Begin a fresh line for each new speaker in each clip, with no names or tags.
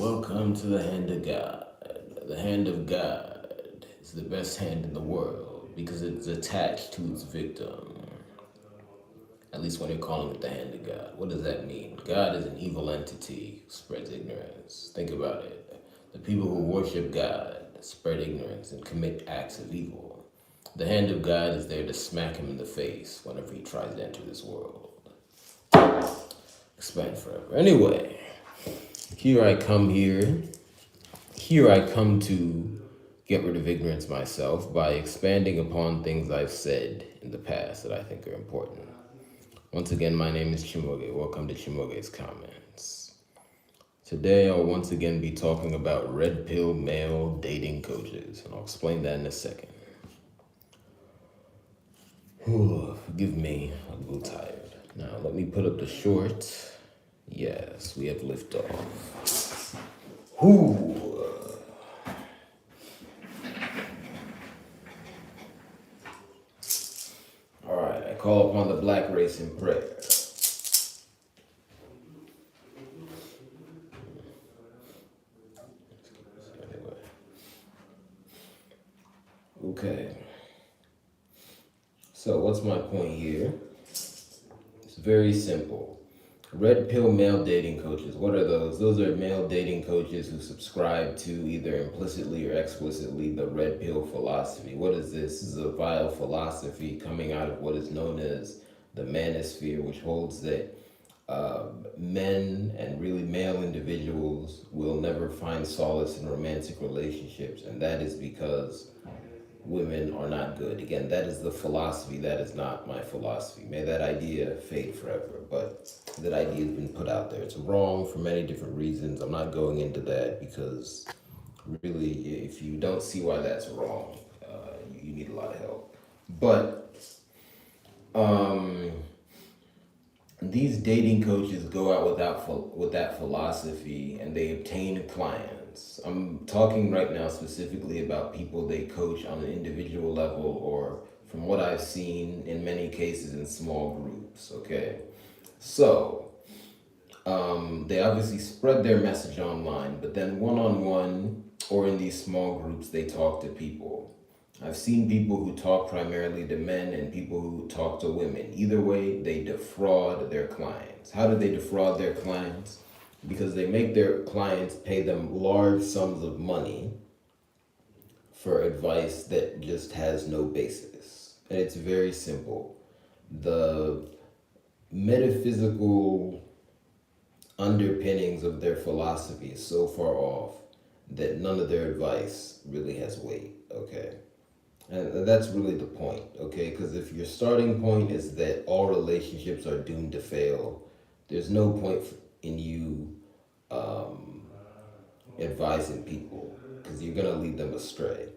Welcome to the hand of God. The hand of God is the best hand in the world because it's attached to its victim. At least when you're calling it the hand of God. What does that mean? God is an evil entity who spreads ignorance. Think about it. The people who worship God spread ignorance and commit acts of evil. The hand of God is there to smack him in the face whenever he tries to enter this world. Expand forever. Anyway, here I come to get rid of ignorance myself by expanding upon things I've said in the past that I think are important. Once again, my name is Chijioke. Welcome to Chimoge's Comments. Today, I'll once again be talking about red pill male dating coaches, and I'll explain that in a second. Forgive me, I'm a little tired. Now, let me put up the short. Yes, we have liftoff. All right, I call upon the black race in prayer. Okay. So what's my point here? It's very simple. Red pill male dating coaches. What are those? Those are male dating coaches who subscribe to either implicitly or explicitly the red pill philosophy. What is this? This is a vile philosophy coming out of what is known as the manosphere, which holds that men and really male individuals will never find solace in romantic relationships, and that is because women are not good. Again, that is the philosophy. That is not my philosophy. May that idea fade forever, but that idea has been put out there. It's wrong for many different reasons. I'm not going into that because really, if you don't see why that's wrong, you need a lot of help. But these dating coaches go out with that philosophy and they obtain clients. I'm talking right now specifically about people they coach on an individual level or, from what I've seen in many cases, in small groups, okay? So, they obviously spread their message online, but then one-on-one or in these small groups, they talk to people. I've seen people who talk primarily to men and people who talk to women. Either way, they defraud their clients. How do they defraud their clients? Because they make their clients pay them large sums of money for advice that just has no basis. And it's very simple. The metaphysical underpinnings of their philosophy is so far off that none of their advice really has weight, okay? And that's really the point, okay? Because if your starting point is that all relationships are doomed to fail, there's no point in you advising people because you're going to lead them astray.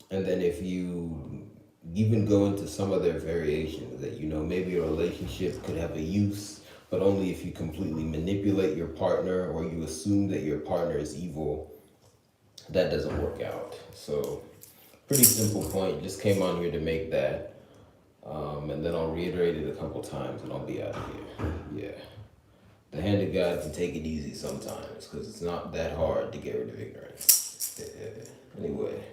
And then if you even go into some of their variations that, maybe a relationship could have a use, but only if you completely manipulate your partner or you assume that your partner is evil, that doesn't work out. So pretty simple point. Just came on here to make that. And then I'll reiterate it a couple times and I'll be out of here. Yeah. The hand of God can take it easy sometimes because it's not that hard to get rid of ignorance. Yeah. Anyway.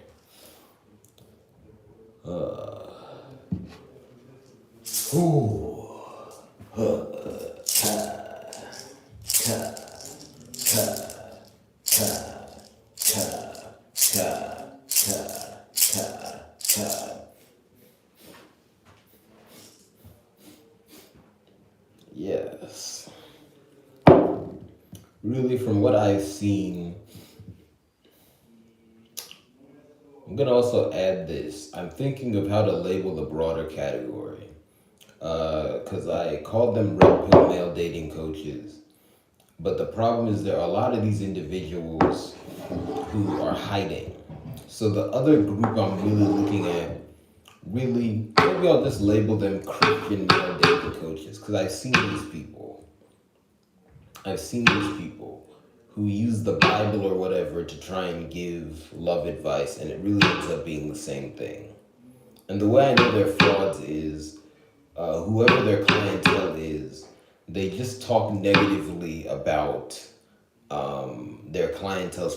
Yes. Really, from what I've seen, I'm going to also add this. I'm thinking of how to label the broader category. Because I called them red pill male dating coaches. But the problem is there are a lot of these individuals who are hiding. So the other group I'm really looking at, maybe I'll just label them Christian male dating coaches. Because I've seen these people who use the Bible or whatever to try and give love advice, and it really ends up being the same thing. And the way I know they're frauds is whoever their clientele is, they just talk negatively about their clientele's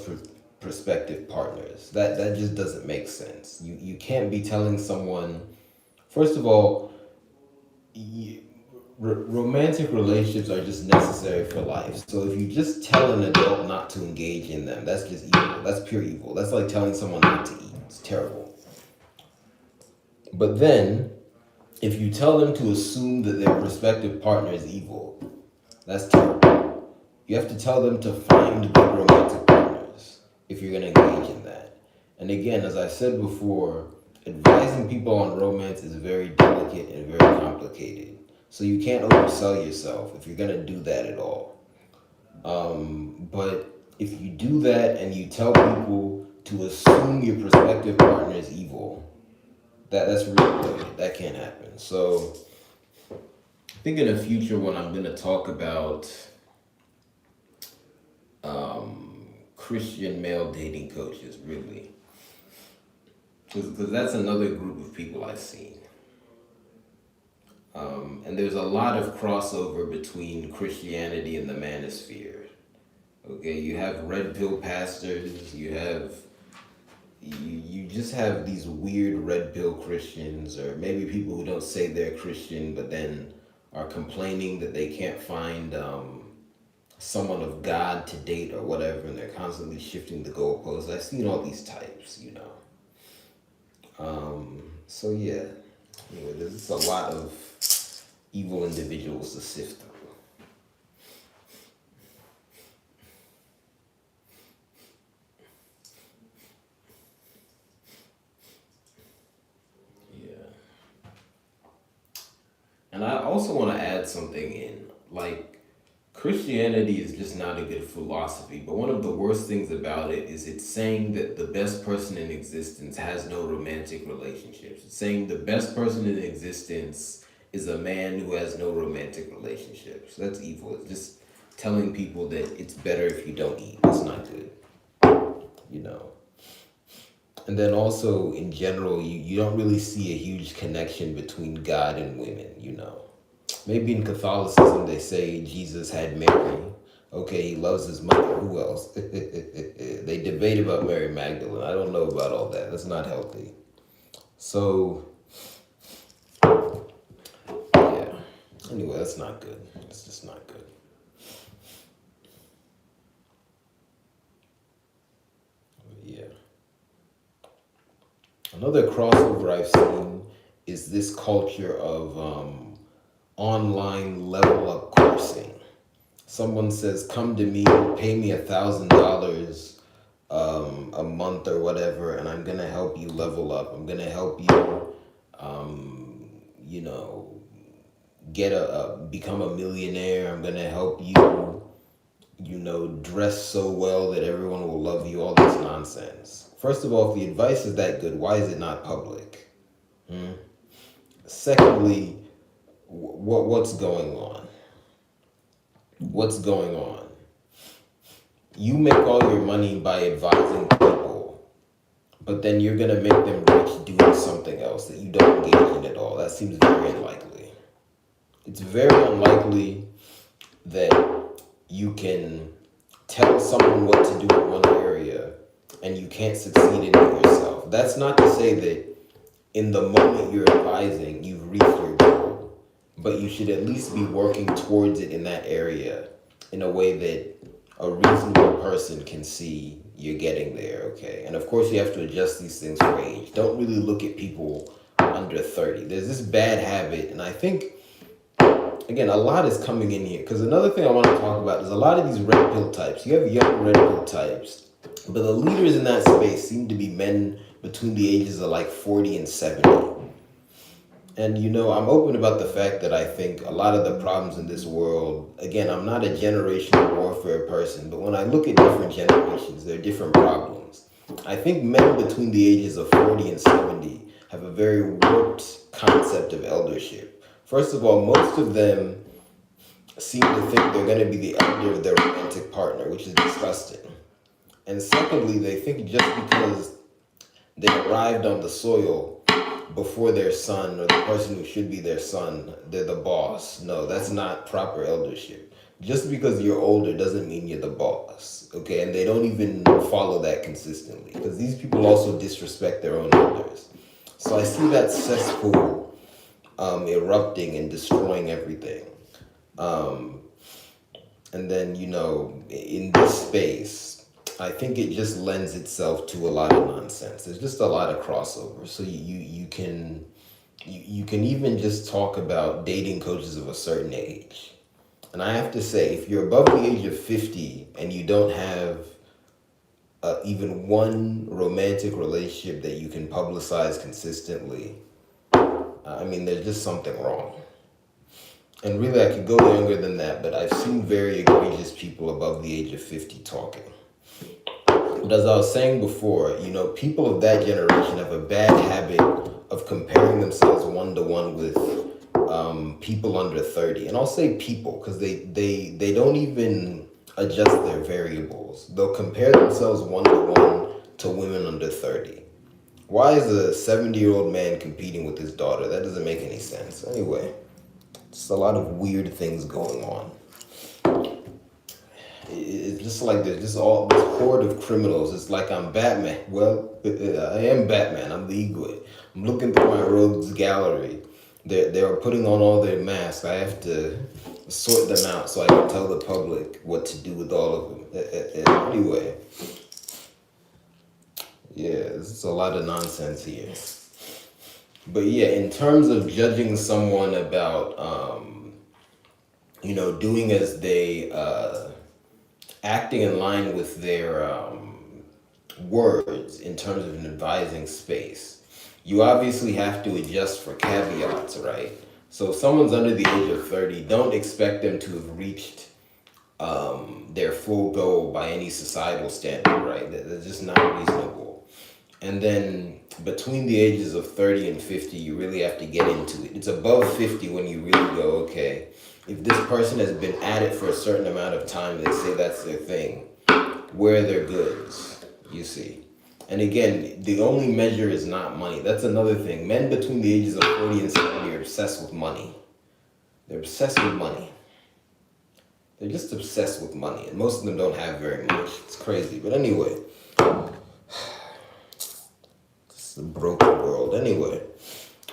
prospective partners. That just doesn't make sense. You can't be telling someone. First of all, romantic relationships are just necessary for life. So if you just tell an adult not to engage in them, that's just evil. That's pure evil. That's like telling someone not to eat. It's terrible. But then, if you tell them to assume that their prospective partner is evil, that's terrible. You have to tell them to find good romantic partners if you're going to engage in that. And again, as I said before, advising people on romance is very delicate and very complicated. So you can't oversell yourself if you're going to do that at all. But if you do that and you tell people to assume your prospective partner is evil, that's really good. That can't happen. So I think in the future when I'm going to talk about Christian male dating coaches, really, because that's another group of people I've seen. And there's a lot of crossover between Christianity and the manosphere. Okay, you have red pill pastors, you just have these weird red pill Christians, or maybe people who don't say they're Christian but then are complaining that they can't find someone of God to date or whatever, and they're constantly shifting the goalposts. I've seen all these types, you know. So yeah, anyway, there's just a lot of evil individuals to sift through. Yeah. And I also want to add something in. Like, Christianity is just not a good philosophy, but one of the worst things about it is it's saying that the best person in existence has no romantic relationships. It's saying the best person in existence is a man who has no romantic relationships. That's evil. It's just telling people that it's better if you don't eat. That's not good, you know. And then also, in general, you don't really see a huge connection between God and women, you know. Maybe in Catholicism they say Jesus had Mary. Okay, he loves his mother. Who else? They debate about Mary Magdalene. I don't know about all that. That's not healthy. So, yeah. Anyway, that's not good. It's just not good. Yeah. Another crossover I've seen is this culture of online level up coursing. Someone says, "Come to me, pay me $1,000 a month or whatever, and I'm gonna help you level up. I'm gonna help you, you know, become a millionaire. I'm gonna help you, you know, dress so well that everyone will love you." All this nonsense. First of all, if the advice is that good, why is it not public? Secondly, what's going on? What's going on? You make all your money by advising people, but then you're gonna make them rich doing something else that you don't engage in at all. That seems very unlikely. It's very unlikely that you can tell someone what to do in one area and you can't succeed in it yourself. That's not to say that in the moment you're advising, you've reached your goal, but you should at least be working towards it in that area in a way that a reasonable person can see you're getting there, okay? And of course, you have to adjust these things for age. Don't really look at people under 30. There's this bad habit, and I think, again, a lot is coming in here. Because another thing I want to talk about is a lot of these red pill types. You have young red pill types, but the leaders in that space seem to be men between the ages of like 40 and 70. And, you know, I'm open about the fact that I think a lot of the problems in this world, again, I'm not a generational warfare person, but when I look at different generations, there are different problems. I think men between the ages of 40 and 70 have a very warped concept of eldership. First of all, most of them seem to think they're going to be the elder of their romantic partner, which is disgusting. And secondly, they think just because they arrived on the soil before their son or the person who should be their son, they're the boss. No, that's not proper eldership. Just because you're older doesn't mean you're the boss, okay? And they don't even follow that consistently because these people also disrespect their own elders. So I see that cesspool erupting and destroying everything. Um, and then, in this space, I think it just lends itself to a lot of nonsense. There's just a lot of crossover. So you can even just talk about dating coaches of a certain age. And I have to say, if you're above the age of 50 and you don't have even one romantic relationship that you can publicize consistently, I mean, there's just something wrong. And really, I could go younger than that, but I've seen very egregious people above the age of 50 talking. But as I was saying before, people of that generation have a bad habit of comparing themselves one to one with people under 30. And I'll say people because they don't even adjust their variables. They'll compare themselves one to one to women under 30. Why is a 70-year-old man competing with his daughter? That doesn't make any sense. Anyway, just a lot of weird things going on. It's just like there's just all this horde of criminals. It's like I'm Batman. Well, I am Batman. I'm the Igwe. I'm looking through my rogues gallery. They're putting on all their masks. I have to sort them out so I can tell the public what to do with all of them. Anyway, yeah, there's a lot of nonsense here. But yeah, in terms of judging someone about, doing as they, acting in line with their words in terms of an advising space, you obviously have to adjust for caveats, right? So if someone's under the age of 30, don't expect them to have reached their full goal by any societal standard, right? That's just not reasonable. And then between the ages of 30 and 50, you really have to get into it. It's above 50 when you really go, okay, if this person has been at it for a certain amount of time, they say that's their thing, where are their goods, you see? And again, the only measure is not money. That's another thing. Men between the ages of 40 and 70 are obsessed with money. They're obsessed with money. They're just obsessed with money. And most of them don't have very much. It's crazy. But anyway, it's a broken world. Anyway,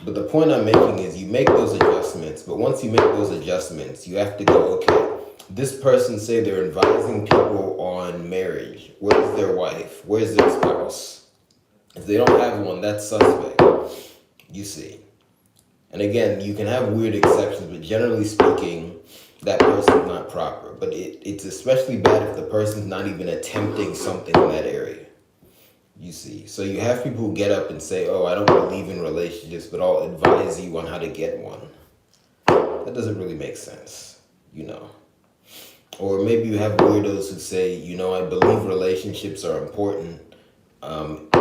but the point I'm making is you make those adjustments. But once you make those adjustments, you have to go, okay, this person say they're advising people on marriage. Where's their wife? Where's their spouse? If they don't have one, that's suspect, you see. And again, you can have weird exceptions, but generally speaking, that person's not proper. But it's especially bad if the person's not even attempting something in that area, you see. So you have people who get up and say, oh, I don't believe in relationships, but I'll advise you on how to get one. That doesn't really make sense, Or maybe you have weirdos who say, I believe relationships are important.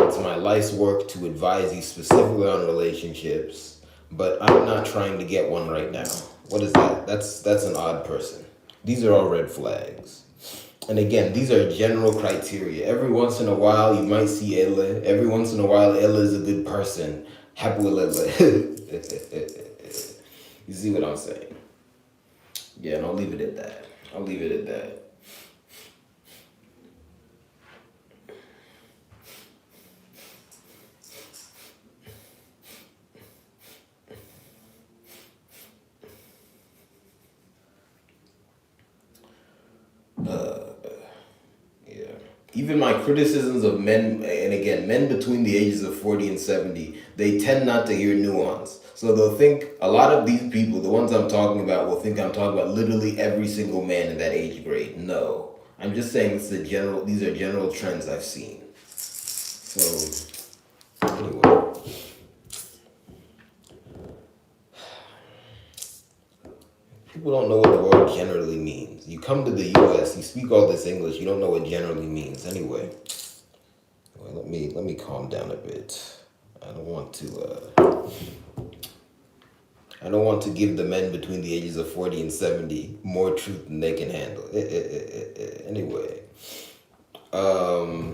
It's my life's work to advise you specifically on relationships, but I'm not trying to get one right now. What is that? That's an odd person. These are all red flags. And again, these are general criteria. Every once in a while, you might see Ella. Every once in a while, Ella is a good person. Happy with Ella. You see what I'm saying? Yeah, and I'll leave it at that. Yeah. Even my criticisms of men, and again, men between the ages of 40 and 70, they tend not to hear nuance. So they'll think, a lot of these people, the ones I'm talking about, will think I'm talking about literally every single man in that age grade. No. I'm just saying these are general trends I've seen. So, anyway. People don't know what the word generally means. You come to the US, you speak all this English, you don't know what generally means. Anyway, let me calm down a bit. I don't want to give the men between the ages of 40 and 70 more truth than they can handle. Anyway, but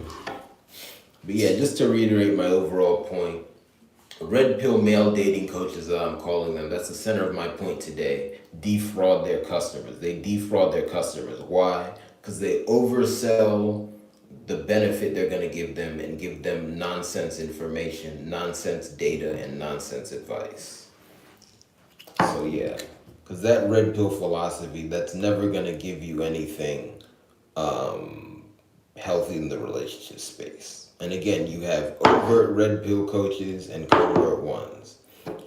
yeah, just to reiterate my overall point, Red pill male dating coaches, I'm calling them. That's the center of my point today. Defraud their customers. They defraud their customers. Why? Because they oversell the benefit they're going to give them and give them nonsense information, nonsense data, and nonsense advice. So yeah, because that red pill philosophy, that's never going to give you anything healthy in the relationship space. And again, you have overt red pill coaches and covert ones.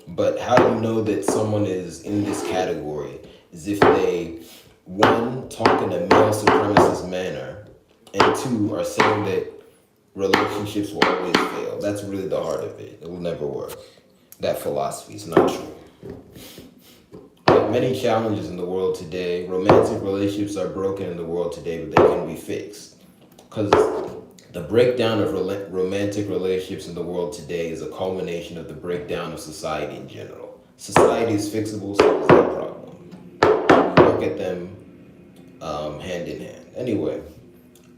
But how do you know that someone is in this category? Is if they, one, talk in a male supremacist manner, and two, are saying that relationships will always fail. That's really the heart of it. It will never work. That philosophy is not true. There are many challenges in the world today. Romantic relationships are broken in the world today, but they can be fixed. Because the breakdown of romantic relationships in the world today is a culmination of the breakdown of society in general. Society is fixable, so is that problem. Work at them hand in hand. Anyway,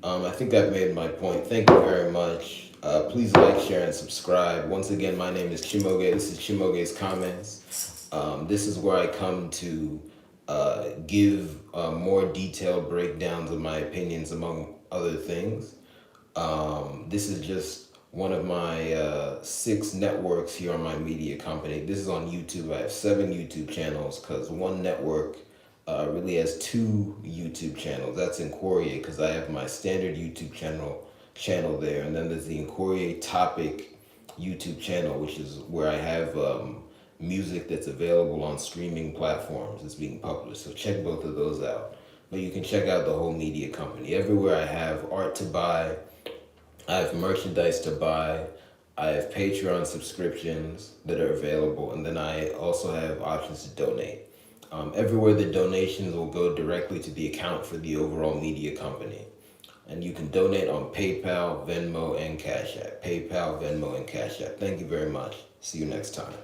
I think I've made my point. Thank you very much. Please like, share, and subscribe. Once again, my name is Chijioke. This is Chimoge's Comments. This is where I come to give more detailed breakdowns of my opinions, among other things. This is just one of my 6 networks here on my media company. This is on YouTube. I have 7 YouTube channels because one network really has 2 YouTube channels. That's Inquiry, because I have my standard YouTube channel there, and then there's the Inquiry Topic YouTube channel, which is where I have music that's available on streaming platforms. It's being published, so check both of those out. But you can check out the whole media company. Everywhere I have art to buy, I have merchandise to buy, I have Patreon subscriptions that are available, and then I also have options to donate. Everywhere the donations will go directly to the account for the overall media company. And you can donate on PayPal, Venmo, and Cash App. PayPal, Venmo, and Cash App. Thank you very much. See you next time.